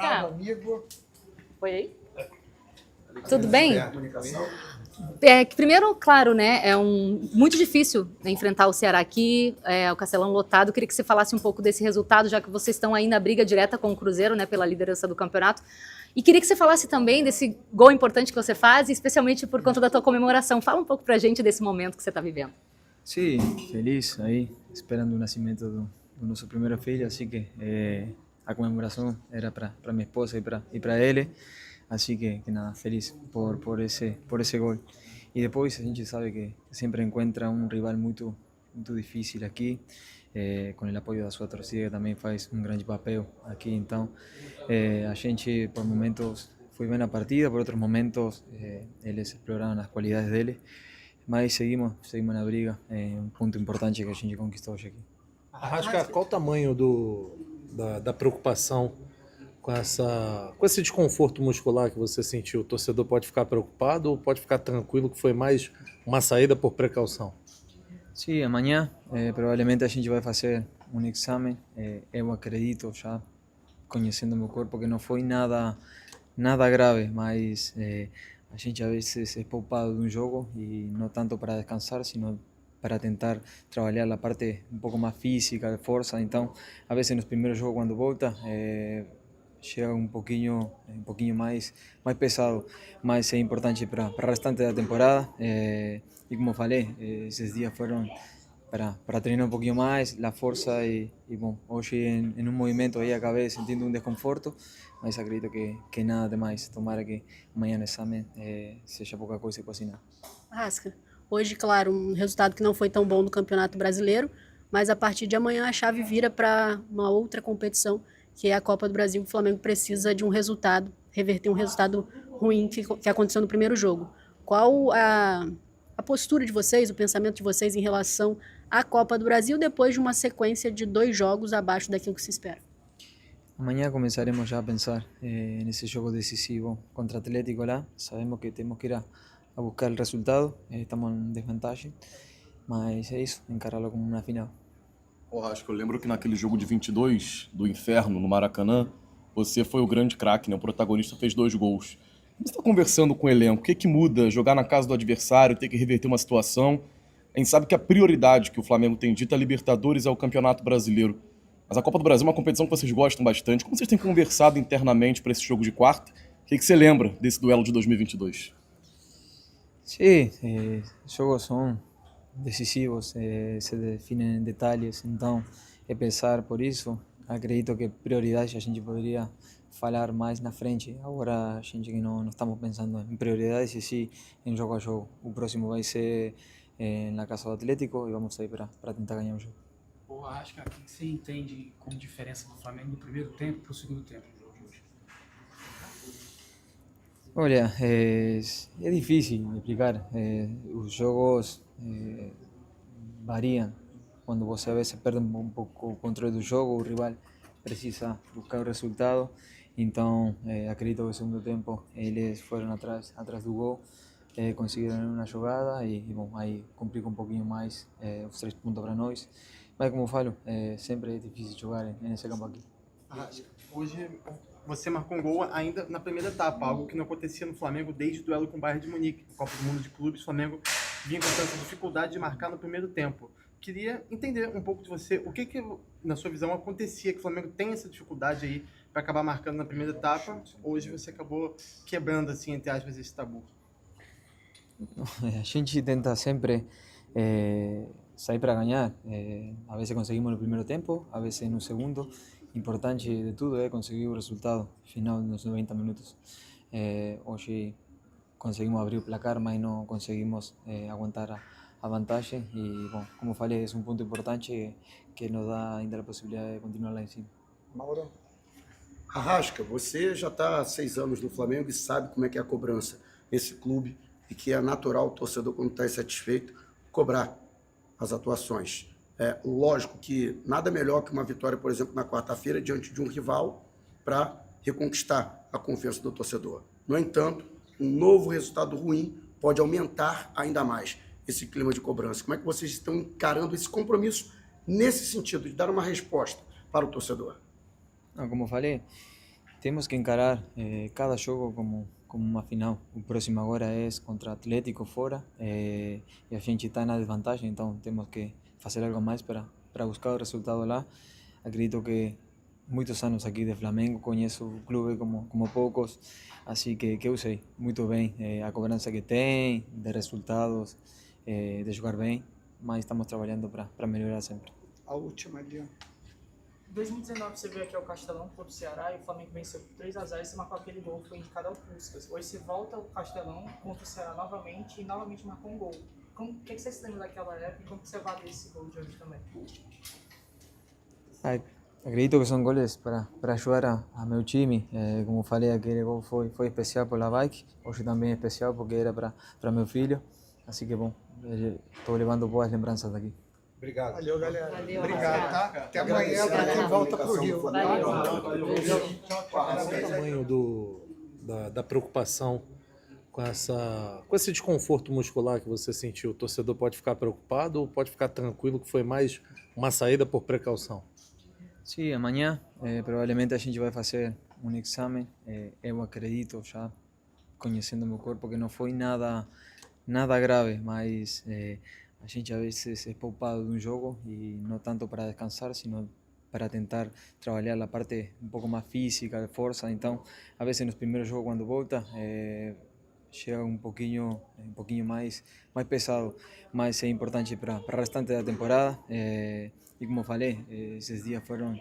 Oscar, amigo. foi aí? Tudo bem? Comunicação. Primeiro, claro, né, muito difícil enfrentar o Ceará aqui, o Castelão lotado. Queria que você falasse um pouco desse resultado, já que vocês estão aí na briga direta com o Cruzeiro, né, pela liderança do campeonato. E queria que você falasse também desse gol importante que você faz, especialmente por conta da tua comemoração. Fala um pouco pra gente desse momento que você está vivendo. Sí, feliz ahí, esperando el nacimiento de nuestro primer filho, así que a conmemoración era para mi esposa y para él, así que nada, feliz por ese gol. Y después a gente sabe que siempre encuentra un rival muy difícil aquí, com o apoio da sua torcida, que também faz um grande papel aqui. Então, a gente, por momentos, foi bem na partida, por outros momentos, eles exploraram as qualidades dele, mas seguimos na briga, é um ponto importante que a gente conquistou hoje aqui. Arrasca, qual o tamanho da preocupação com esse desconforto muscular que você sentiu? O torcedor pode ficar preocupado ou pode ficar tranquilo que foi mais uma saída por precaução? Sim, amanhã provavelmente a gente vai fazer um exame. Eu acredito, já conhecendo meu corpo, que não foi nada grave, mas a gente a vezes é poupado de um jogo e não tanto para descansar, sino para tentar trabalhar a parte um pouco mais física, de força. Então, a vezes nos primeiros jogos, quando volta, chega um pouquinho mais pesado, mas é importante para o restante da temporada. E como falei, esses dias foram para treinar um pouquinho mais, a força e bom, hoje em um movimento aí acabei sentindo um desconforto, mas acredito que nada demais. Tomara que amanhã no exame seja pouca coisa e quase nada. Arrasca, hoje, claro, um resultado que não foi tão bom no Campeonato Brasileiro, mas a partir de amanhã a chave vira para uma outra competição, que é a Copa do Brasil. O Flamengo precisa de um resultado, reverter um resultado ruim que aconteceu no primeiro jogo. Qual a postura de vocês, o pensamento de vocês em relação à Copa do Brasil depois de uma sequência de 2 jogos abaixo daquilo que se espera? Amanhã começaremos já a pensar nesse jogo decisivo contra o Atlético lá. Sabemos que temos que ir a buscar o resultado, estamos em desvantagem, mas é isso, encará-lo como uma final. Acho que eu lembro que naquele jogo de 22 do Inferno, no Maracanã, você foi o grande craque, né? O protagonista fez 2 gols. Você está conversando com o elenco, o que muda? Jogar na casa do adversário, ter que reverter uma situação? A gente sabe que a prioridade que o Flamengo tem dito é a Libertadores, é o Campeonato Brasileiro. Mas a Copa do Brasil é uma competição que vocês gostam bastante. Como vocês têm conversado internamente para esse jogo de quarta? O que você lembra desse duelo de 2022? Sim, jogos são decisivos, se definem em detalhes, então é pensar por isso. Acredito que prioridade a gente poderia falar mais na frente. Agora a gente que não estamos pensando em prioridades e sim em jogo a jogo. O próximo vai ser na casa do Atlético e vamos sair para tentar ganhar o jogo. Acho que o que você entende como diferença do Flamengo do primeiro tempo para o segundo tempo do jogo de hoje? Olha, é difícil explicar. Os jogos variam. Quando você a vezes perde um pouco o controle do jogo, o rival precisa buscar o resultado. Então, acredito que no segundo tempo eles foram atrás do gol, conseguiram uma jogada e bom, aí complicou um pouquinho mais os 3 pontos para nós. Mas como eu falo, sempre é difícil jogar nesse campo aqui. Hoje você marcou um gol ainda na primeira etapa, algo que não acontecia no Flamengo desde o duelo com o Bayern de Munique. Na Copa do Mundo de Clubes, o Flamengo vinha com essa dificuldade de marcar no primeiro tempo. Queria entender um pouco de você, o que na sua visão acontecia que o Flamengo tem essa dificuldade aí para acabar marcando na primeira etapa. Hoje você acabou quebrando, assim, entre aspas, esse tabu. A gente tenta sempre sair para ganhar. A vezes conseguimos no primeiro tempo, a vezes no segundo. Importante de tudo é conseguir o resultado final nos 90 minutos. Hoje conseguimos abrir o placar, mas não conseguimos aguentar a vantagem. E, bom, como falei, é um ponto importante que nos dá ainda a possibilidade de continuar lá em cima. Mauro. Arrasca, você já está há 6 anos no Flamengo e sabe como é que é a cobrança nesse clube e que é natural o torcedor, quando está insatisfeito, cobrar as atuações. É lógico que nada melhor que uma vitória, por exemplo, na quarta-feira, diante de um rival, para reconquistar a confiança do torcedor. No entanto, um novo resultado ruim pode aumentar ainda mais esse clima de cobrança. Como é que vocês estão encarando esse compromisso nesse sentido, de dar uma resposta para o torcedor? Como falei, Temos que encarar cada jogo como uma final. O próximo agora é contra Atlético fora e a gente está na desvantagem, então temos que fazer algo mais para buscar o resultado lá. Acredito que muitos anos aqui de Flamengo, conheço o clube como poucos, assim que eu sei muito bem a cobrança que tem, de resultados, de jogar bem, mas estamos trabalhando para melhorar sempre. A última ali, ó. Em 2019 você veio aqui ao Castelão contra o Ceará e o Flamengo venceu por 3-0 e você marcou aquele gol que foi indicado ao Puskás. Hoje você volta ao Castelão contra o Ceará novamente e novamente marcou um gol. O que você se lembra daquela época e como você avalia esse gol de hoje também? Acredito que são goles para ajudar a meu time. Como falei, aquele gol foi especial para a bike, hoje também é especial porque era para meu filho. Assim que, bom, estou levando boas lembranças daqui. Obrigado. Valeu, galera. Valeu, Obrigado, tá? Até amanhã para quem volta pro Rio. Valeu. Qual o tamanho da preocupação com esse desconforto muscular que você sentiu? O torcedor pode ficar preocupado ou pode ficar tranquilo que foi mais uma saída por precaução? Sim, amanhã provavelmente a gente vai fazer exame. Eu acredito, já conhecendo meu corpo, que não foi nada grave, mas a gente a vezes é poupado de um jogo e não tanto para descansar, sino para tentar trabalhar a parte um pouco mais física, de força. Então, a vezes nos primeiros jogos, quando volta, chega um pouquinho mais pesado, mas é importante para o restante da temporada. E como falei, esses dias foram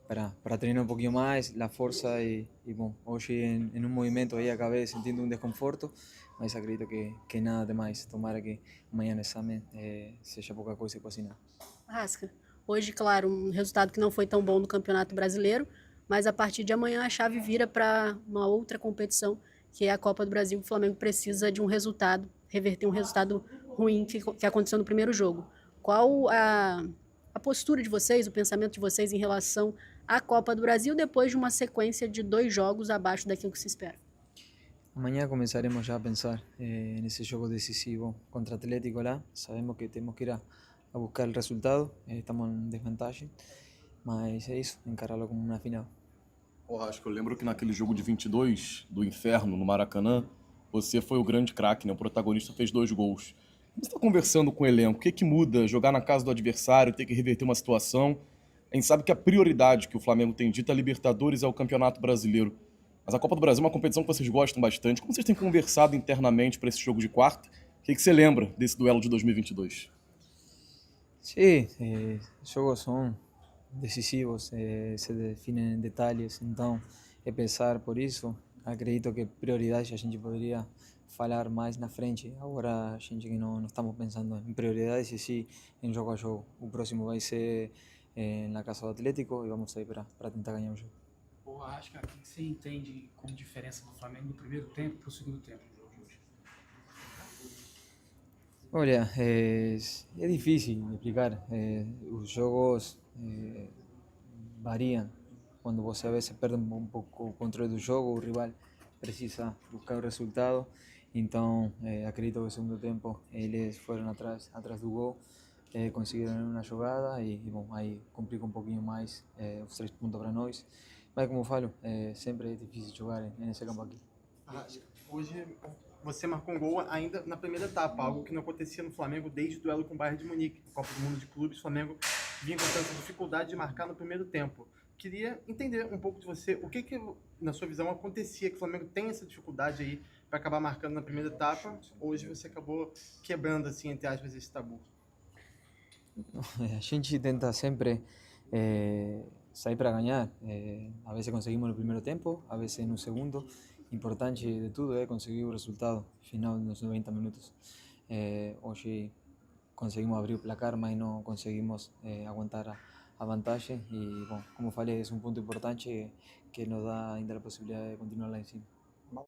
para treinar um pouquinho mais, a força e bom, hoje em um movimento aí acabei sentindo um desconforto, mas acredito que nada demais. Tomara que amanhã no exame seja pouca coisa e quase nada. Arrasca. Hoje, claro, um resultado que não foi tão bom no Campeonato Brasileiro, mas a partir de amanhã a chave vira para uma outra competição, que é a Copa do Brasil. O Flamengo precisa de um resultado, reverter um resultado ruim que aconteceu no primeiro jogo. Qual a postura de vocês, o pensamento de vocês em relação à Copa do Brasil depois de uma sequência de 2 jogos abaixo daquilo que se espera? Amanhã começaremos já a pensar nesse jogo decisivo contra Atlético lá. Sabemos que temos que ir a buscar o resultado, estamos em desvantagem, mas é isso, encará-lo como uma final. Acho que eu lembro que naquele jogo de 22 do Inferno, no Maracanã, você foi o grande craque, né? O protagonista fez 2 gols. Você está conversando com o elenco, o que muda jogar na casa do adversário, ter que reverter uma situação? A gente sabe que a prioridade que o Flamengo tem dito é a Libertadores, é o Campeonato Brasileiro. Mas a Copa do Brasil é uma competição que vocês gostam bastante. Como vocês têm conversado internamente para esse jogo de quarta? O que você lembra desse duelo de 2022? Sim, jogos são decisivos, se definem em detalhes, então é pensar por isso. Acredito que prioridade a gente poderia falar mais na frente. Agora a gente que não estamos pensando em prioridades e sim em jogo a jogo. O próximo vai ser na casa do Atlético e vamos sair para tentar ganhar o jogo. Acho que o que você entende como diferença do Flamengo do primeiro tempo para o segundo tempo no jogo de hoje? Olha, é difícil explicar. Os jogos variam. Quando você a vezes perde um pouco o controle do jogo, o rival precisa buscar o resultado. Então, acredito que no segundo tempo eles foram atrás do gol, conseguiram uma jogada e bom, aí complica um pouquinho mais os 3 pontos para nós. Mas como eu falo, sempre é difícil jogar nesse campo aqui. Hoje você marcou um gol ainda na primeira etapa, algo que não acontecia no Flamengo desde o duelo com o Bayern de Munique. Na Copa do Mundo de Clubes, o Flamengo vinha com tanta dificuldade de marcar no primeiro tempo. Queria entender um pouco de você, o que na sua visão acontecia que o Flamengo tem essa dificuldade aí para acabar marcando na primeira etapa. Hoje você acabou quebrando, assim, entre aspas, esse tabu. A gente tenta sempre sair para ganhar. A vezes conseguimos no primeiro tempo, a vezes no segundo. Importante de tudo é conseguir o resultado final nos 90 minutos. Hoje conseguimos abrir o placar, mas não conseguimos aguentar a vantagem. E, bom, como falei, é um ponto importante que nos dá ainda a possibilidade de continuar lá em cima.